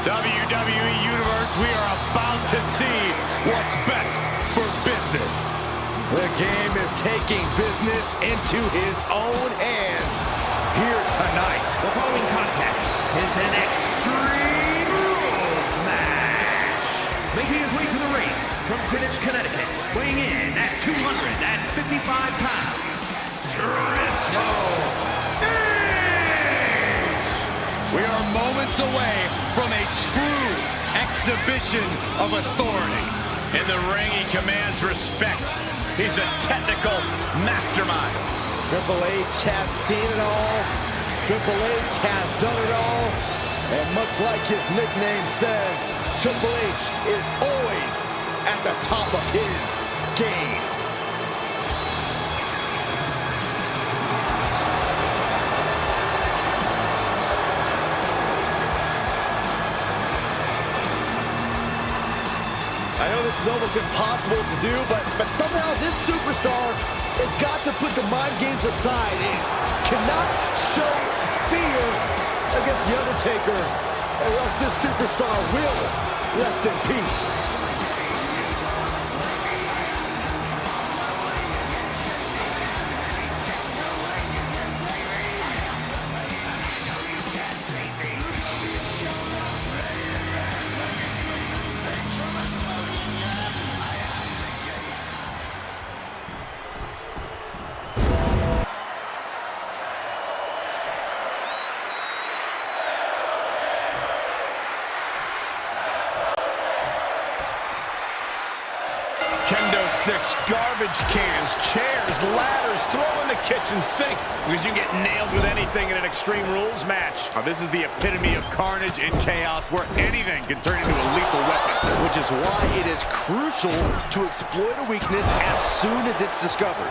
WWE Universe, we are about to see what's best for business. The Game is taking business into his own hands here tonight. The following contest is an Extreme Rules match. Making his way to the ring from Greenwich, Connecticut, weighing in at 255 pounds, We are moments away from a true exhibition of authority. In the ring, he commands respect. He's a technical mastermind. Triple H has seen it all. Triple H has done it all. And much like his nickname says, Triple H is always at the top of his game. I know this is almost impossible to do, but somehow this superstar has got to put the mind games aside and cannot show fear against The Undertaker, or else this superstar will rest in peace. Kendo sticks, garbage cans, chairs, ladders, throw in the kitchen sink because you can get nailed with anything in an Extreme Rules match. This is the epitome of carnage and chaos where anything can turn into a lethal weapon. Which is why it is crucial to exploit a weakness as soon as it's discovered.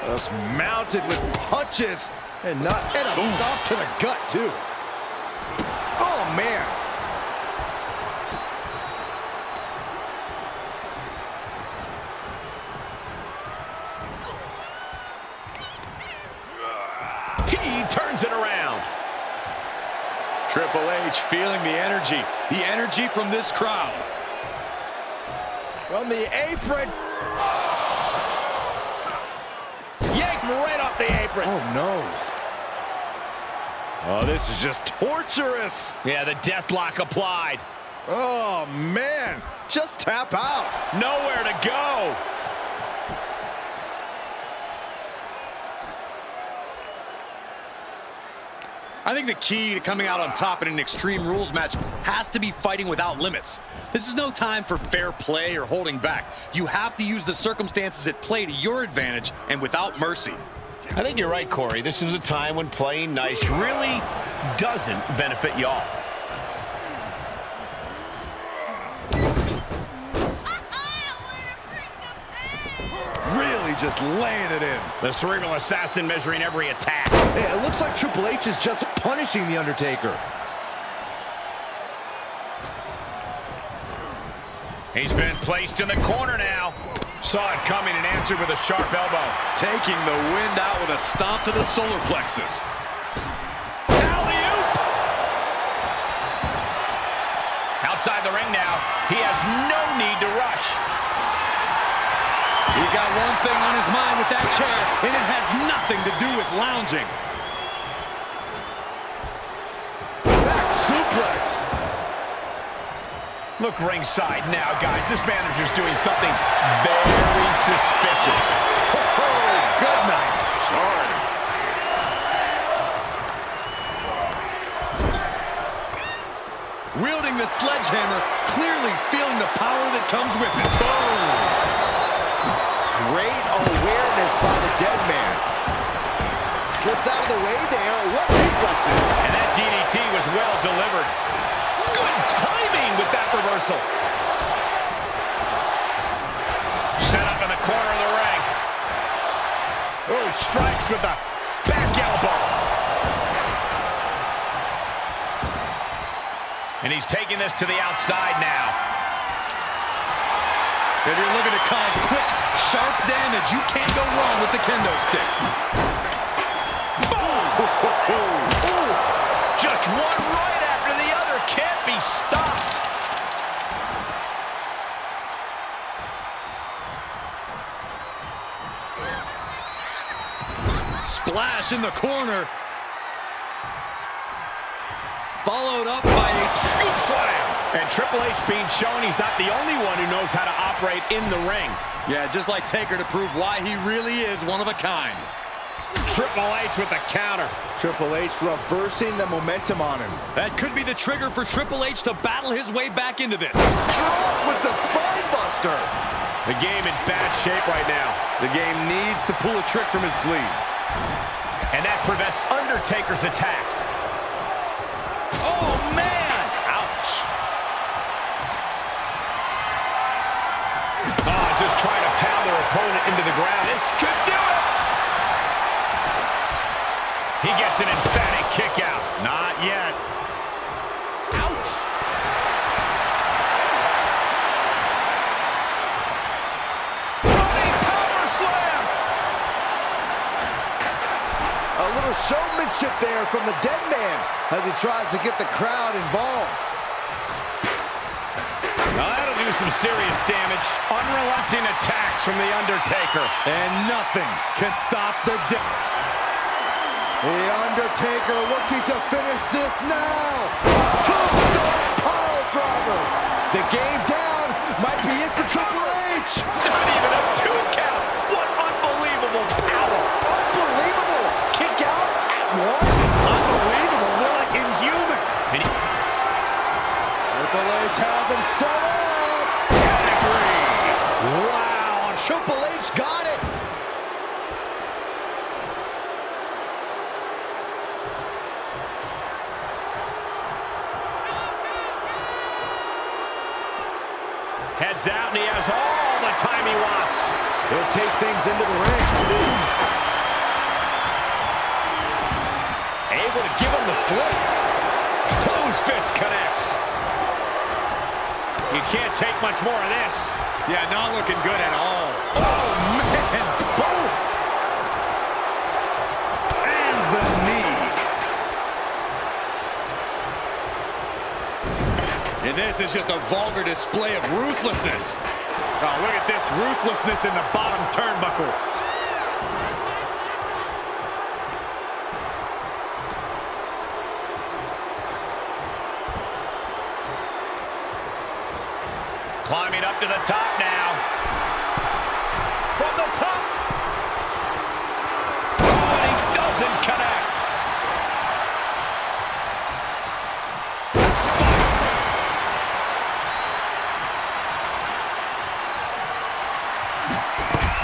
Just mounted with punches and a stop to the gut too. Oh man. He turns it around. Triple H feeling the energy from this crowd. From the apron. Yank right off the apron. Oh no. Oh, this is just torturous. Yeah, the death lock applied. Oh man, just tap out. Nowhere to go. I think the key to coming out on top in an Extreme Rules match has to be fighting without limits. This is no time for fair play or holding back. You have to use the circumstances at play to your advantage and without mercy. I think you're right, Corey. This is a time when playing nice really doesn't benefit y'all. Really just laying it in. The cerebral assassin measuring every attack. Hey, it looks like Triple H is just punishing The Undertaker. He's been placed in the corner now. Saw it coming and answered with a sharp elbow. Taking the wind out with a stomp to the solar plexus. Alley-oop! Outside the ring now. He has no need to rush. He's got one thing on his mind with that chair, and it has nothing to do with lounging. Back suplex. Look ringside now, guys. This manager's doing something very suspicious. Oh, good night. Sorry. Wielding the sledgehammer, clearly feeling the power that comes with it. Boom. Great awareness by the Deadman. Slips out of the way there. What reflexes? And that DDT was well delivered. Good timing with that reversal. Set up in the corner of the ring. Oh, strikes with the back elbow. And he's taking this to the outside now. If you're looking to cause quick, Sharp damage. You can't go wrong with the kendo stick. Boom! Just one right after the other. Can't be stopped. Splash in the corner. Followed up by a scoop slam. And Triple H being shown he's not the only one who knows how to operate in the ring. Yeah, just like Taker to prove why he really is one of a kind. Triple H with the counter. Triple H reversing the momentum on him. That could be the trigger for Triple H to battle his way back into this. Drop with the spine buster. The game in bad shape right now. The game needs to pull a trick from his sleeve. And that prevents Undertaker's attack. Oh, man! Ouch. Oh, just trying to pound their opponent into the ground. This could do it. He gets an emphatic kick out. Not yet. Ouch. Running power slam. A little showmanship there from the Deadman as he tries to get the crowd involved. Now that'll do some serious damage. Unrelenting attacks from the Undertaker. And nothing can stop the The Undertaker looking to finish this now. Tombstone pile driver. The game down might be it for Triple H. Not even a 2 count. What unbelievable power. Unbelievable. Kick out at one. Unbelievable. More like inhuman. Triple H has him set up. Wow. Triple H got it. Heads out, and he has all the time he wants. He'll take things into the ring. Able to give him the slip. Close fist connects. You can't take much more of this. Yeah, not looking good at all. Oh, man. Boom. And the knee. And this is just a vulgar display of ruthlessness. Oh, look at this ruthlessness in the bottom turnbuckle. Climbing up to the top now. From the top. Oh, and he doesn't connect.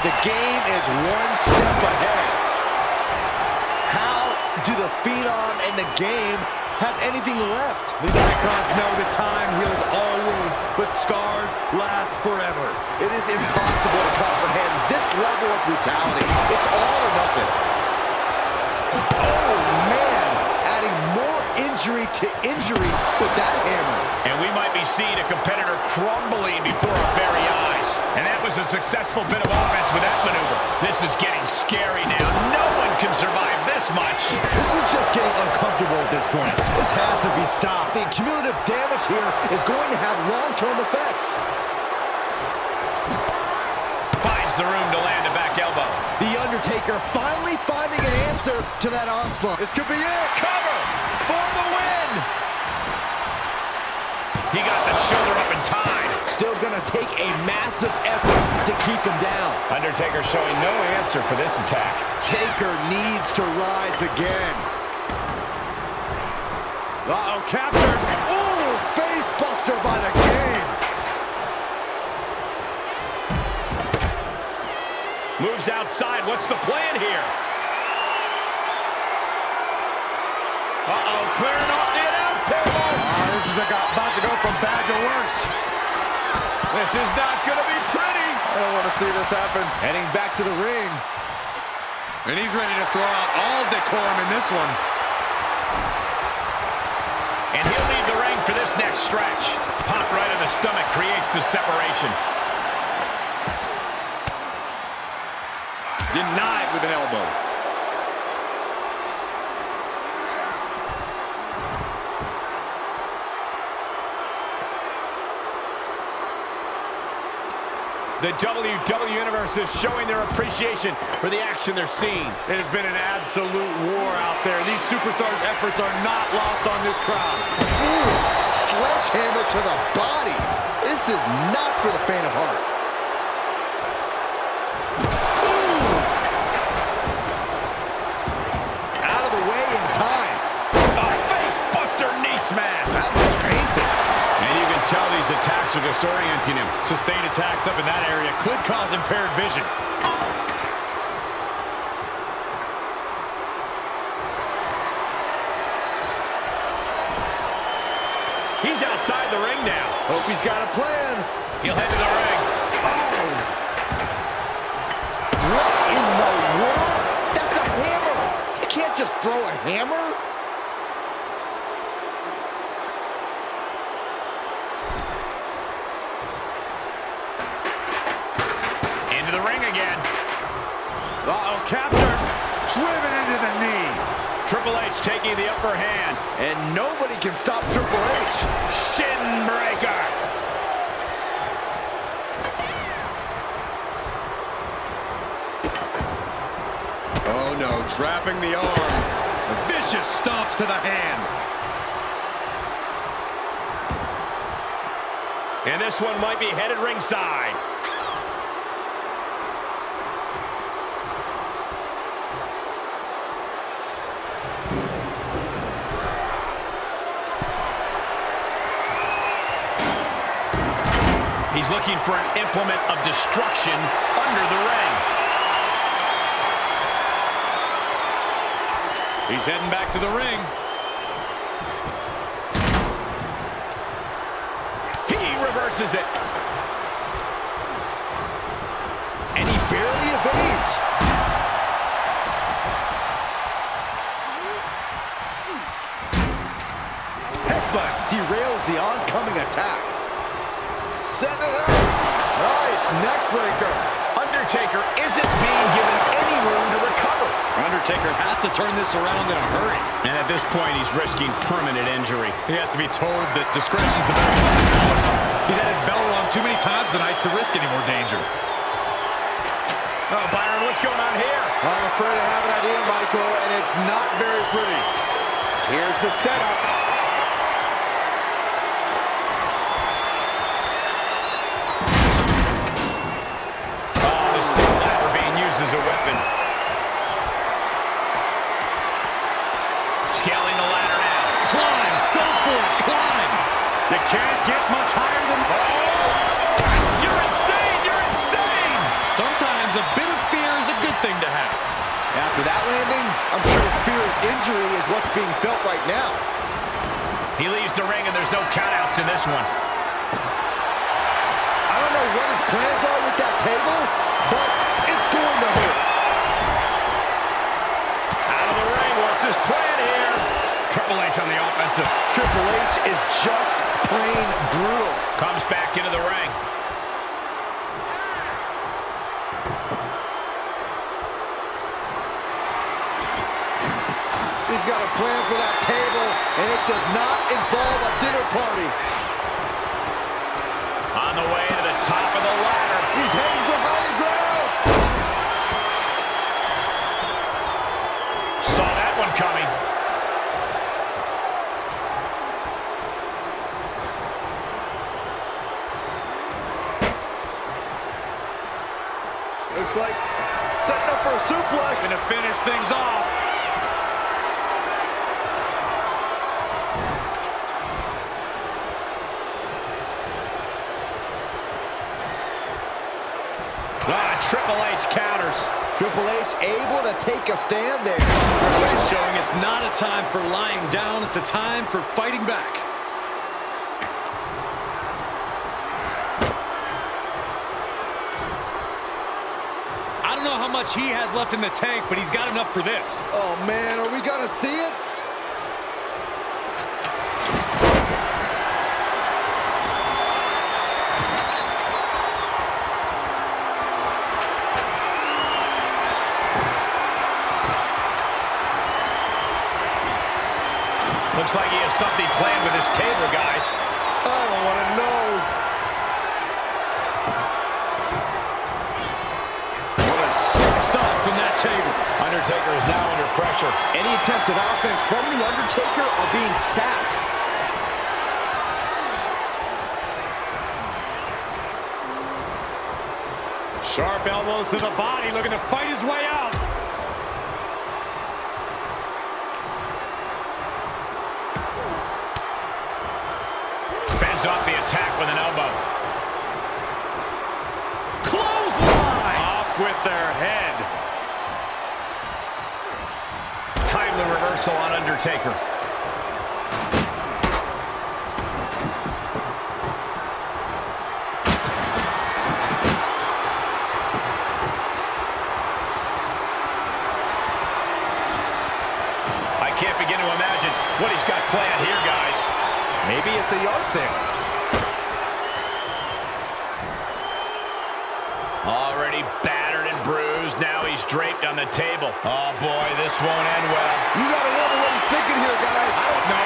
The game is one step ahead. How do the Phenom and the game have anything left? These icons know that time heals all wounds, but scars last forever. It is impossible to comprehend this level of brutality. It's all or nothing. Oh, man. Adding more injury to injury with that hammer. And we might be seeing a competitor crumbling before our very eyes. And that was a successful bit of offense with that maneuver. This is getting scary now. No one can survive this much. This is just getting uncomfortable at this point. This has to be stopped. The cumulative damage here is going to have long-term effects. Finds the room to land a back elbow. The Undertaker finally finding an answer to that onslaught. This could be it. Cover for the win. He got the shoulder up in time. Still gonna take a massive effort to keep him down. Undertaker showing no answer for this attack. Taker needs to rise again. Uh-oh, captured. Ooh, face buster by the game. Moves outside. What's the plan here? Uh-oh, clearing off the announce table. This is about to go from bad to worse. This is not going to be pretty. I don't want to see this happen. Heading back to the ring. And he's ready to throw out all decorum in this one. And he'll leave the ring for this next stretch. Pop right in the stomach creates the separation. Denied with an elbow. The WWE Universe is showing their appreciation for the action they're seeing. It has been an absolute war out there. These superstars' efforts are not lost on this crowd. Ooh, sledgehammer to the body. This is not for the faint of heart. Ooh. Out of the way in time. A face buster knee smash. That was painful. And you can tell these attacks are disorienting him. Sustained attacks up in that area could cause impaired vision. He's outside the ring now. Hope he's got a plan. He'll head to the ring. Oh! What in the world? That's a hammer. You can't just throw a hammer. Into the ring again. Uh-oh, captured. Driven into the knee. Triple H taking the upper hand. And nobody can stop Triple H. Shin breaker. Oh no, trapping the arm. Vicious stomps to the hand. And this one might be headed ringside. He's looking for an implement of destruction under the ring. He's heading back to the ring. He reverses it. And he barely evades. Headbutt derails the oncoming attack. Set it up. Nice neck breaker. Undertaker isn't being given any room to recover. Undertaker has to turn this around in a hurry. And at this point, he's risking permanent injury. He has to be told that discretion's the best policy. He's had his bell rung too many times tonight to risk any more danger. Oh, Byron, what's going on here? I'm afraid I have an idea, Michael, and it's not very pretty. Here's the setup. As a weapon. Scaling the ladder now. Climb! Go for it! Climb! You can't get much higher than... Oh! You're insane! You're insane! Sometimes a bit of fear is a good thing to have. After that landing, I'm sure fear of injury is what's being felt right now. He leaves the ring and there's no countouts in this one. I don't know what his plans are with that table, but it's going to hurt. Out of the ring, what's his plan here? Triple H on the offensive. Triple H is just plain brutal. Comes back into the ring. He's got a plan for that table, and it does not involve a dinner party. On the way to the top of the ladder. He's heading for higher ground. Saw that one coming. Looks like setting up for a suplex. Gonna finish things off. Triple H counters. Triple H able to take a stand there. Triple H showing it's not a time for lying down, it's a time for fighting back. I don't know how much he has left in the tank, but he's got enough for this. Oh man, are we gonna see it? has something planned with this table, guys. I don't want to know. What a sick thump from that table. Undertaker is now under pressure. Any attempts at offense from The Undertaker are being sapped. Sharp elbows to the body, looking to fight his way out. Fends off the attack with an elbow. Clothesline! Off with their head. Timely reversal on Undertaker. Can't begin to imagine what he's got planned here, guys. Maybe it's a yard sale. Already battered and bruised. Now he's draped on the table. Oh, boy, this won't end well. You gotta wonder what he's thinking here, guys. No.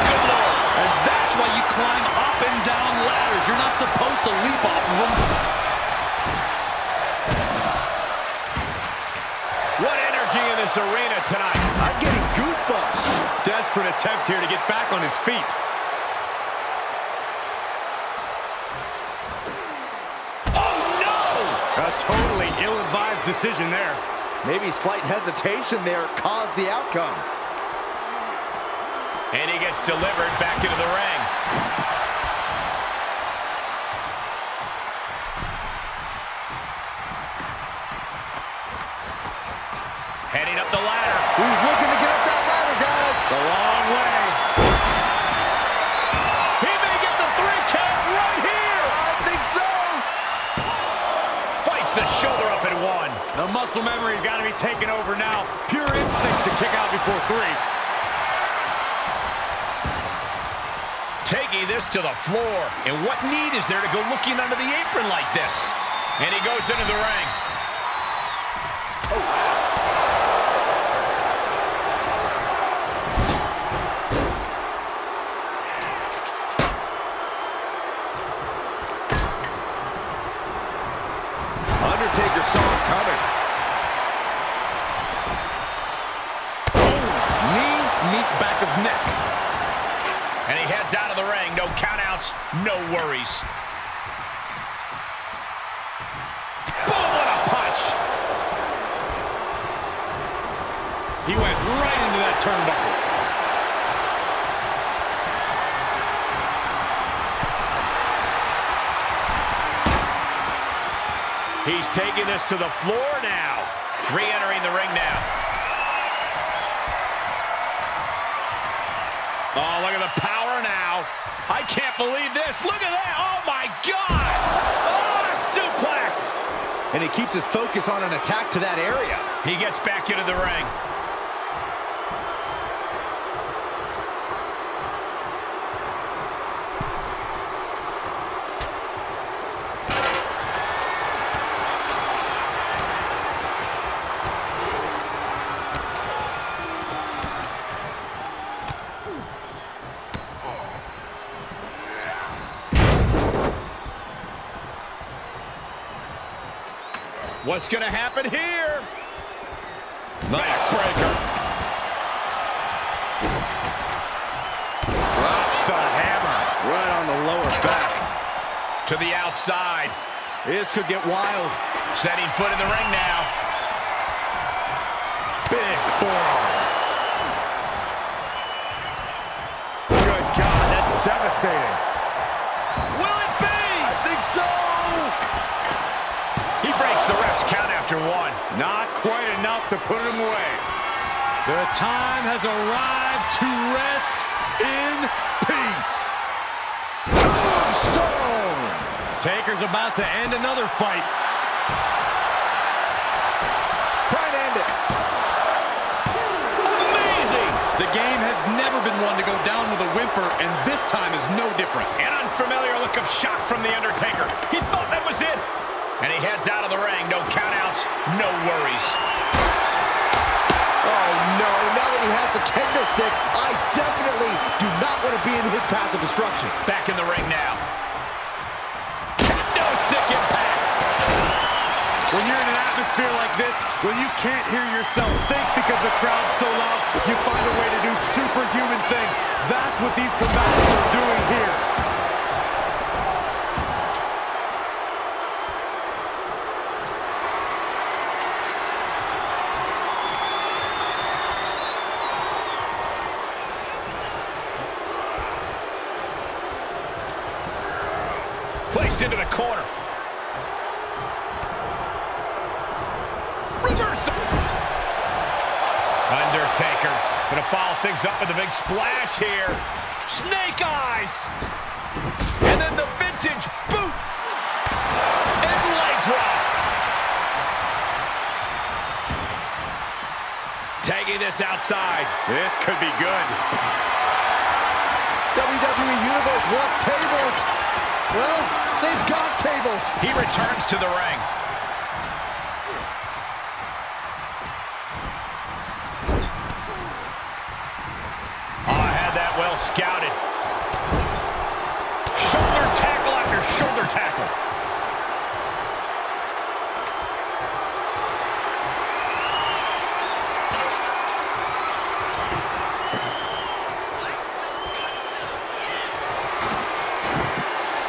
Good Lord. And that's why you climb up and down ladders. You're not supposed to leap off of them. What energy in this arena tonight. I'm getting goosebumps. Desperate attempt here to get back on his feet. Oh, no! A totally ill-advised decision there. Maybe slight hesitation there caused the outcome. And he gets delivered back into the ring. Heading up the ladder. Who's looking to get up that ladder, guys? The long way. He may get the 3 count right here. I think so. Fights the shoulder up at 1. The muscle memory's got to be taken over now. Pure instinct to kick out before 3. Taking this to the floor. And what need is there to go looking under the apron like this? And he goes into the ring. Oh. Undertaker saw it coming. Oh, knee, meet back of neck. And he heads out of the ring. No countouts, no worries. Boom, what a punch. He went right into that turnbuckle. He's taking this to the floor now. Re-entering the ring now. Oh, look at the power now. I can't believe this. Look at that. Oh, my God. Oh, suplex. And he keeps his focus on an attack to that area. He gets back into the ring. What's going to happen here? Nice breaker. Drops the hammer. Right on the lower back. To the outside. This could get wild. Setting foot in the ring now. Big forearm. Good God, that's devastating. Will it be? I think so. He breaks the ref's count after 1. Not quite enough to put him away. The time has arrived to rest in peace. Tombstone. Taker's about to end another fight. Try and end it. Amazing! The game has never been one to go down with a whimper, and this time is no different. An unfamiliar look of shock from The Undertaker. He thought that was it. And he heads out of the ring. No countouts, no worries. Oh, no. Now that he has the kendo stick, I definitely do not want to be in his path of destruction. Back in the ring now. Kendo stick impact. When you're in an atmosphere like this, when you can't hear yourself think because the crowd's so loud, you find a way to do superhuman things. That's what these combatants are doing here. Placed into the corner. Reversal. Undertaker gonna follow things up with a big splash here. Snake eyes. And then the vintage boot. And leg drop. Tagging this outside. This could be good. WWE Universe wants tables. Well, they've got tables. He returns to the ring. Well scouted. Shoulder tackle after shoulder tackle.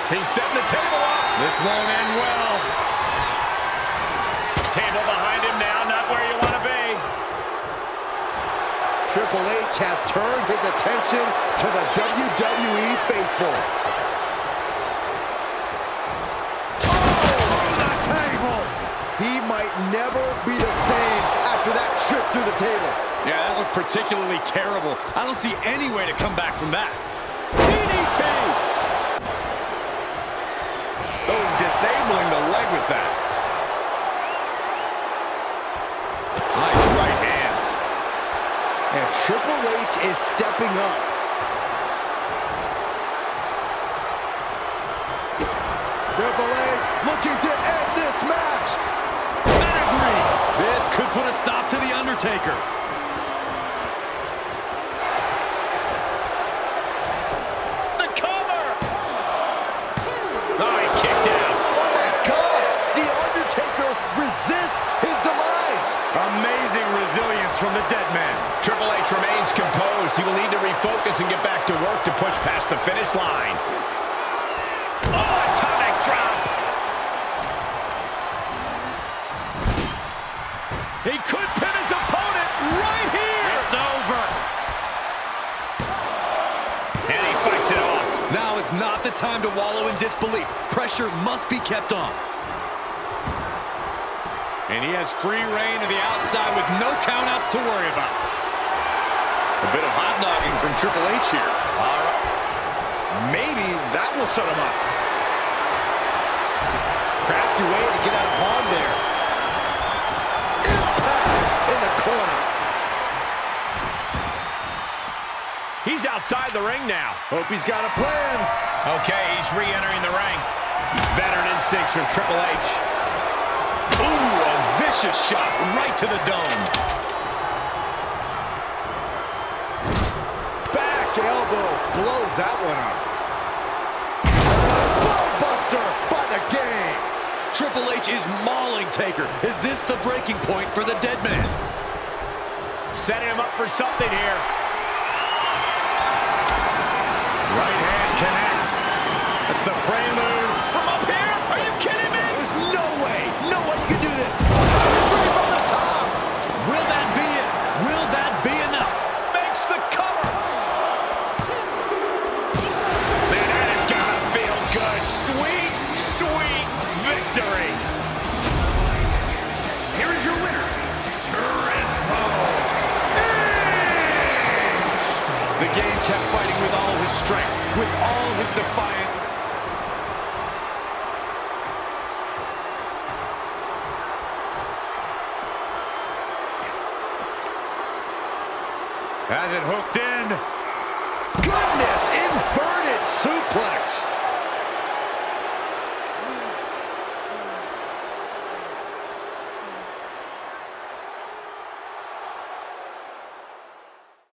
He's setting the table up. This won't end well. Table behind him now, not where you want to be. Triple H has turned his attention to the WWE faithful. Oh, the table! He might never be the same after that trip through the table. Yeah, that looked particularly terrible. I don't see any way to come back from that. DDT! Oh, disabling the leg with that. Nice right hand. And Triple H is stepping up. Triple H looking to end this match. Pedigree. This could put a stop to The Undertaker. The cover. Oh, he kicked out. Oh my gosh! The Undertaker resists his demise. Amazing resilience from the Deadman. Triple H remains composed. He will need to refocus and get back to work to push past the finish line. Oh, atomic drop. He could pin his opponent right here. It's over. And he fights it off. Now is not the time to wallow in disbelief. Pressure must be kept on. And he has free reign to the outside with no countouts to worry about. A bit of hot-dogging from Triple H here. All right. Maybe that will shut him up. Crafty way to get out of harm there. Impact in the corner. He's outside the ring now. Hope he's got a plan. Okay, he's re-entering the ring. Veteran instincts from Triple H. Ooh, a vicious shot right to the dome. Back elbow blows that one up. Buster by the Game. Triple H is mauling Taker. Is this the breaking point for the Deadman? Setting him up for something here. Right hand connects. That's the prelude. From up here? Are you kidding me? There's no way you can do this. From the top. Will that be it? Will that be enough? Makes the cover. Man, that has gotta feel good. Sweet, sweet victory. Here is your winner, The Game kept fighting with all his strength, with all his defiance. Has it hooked in? Good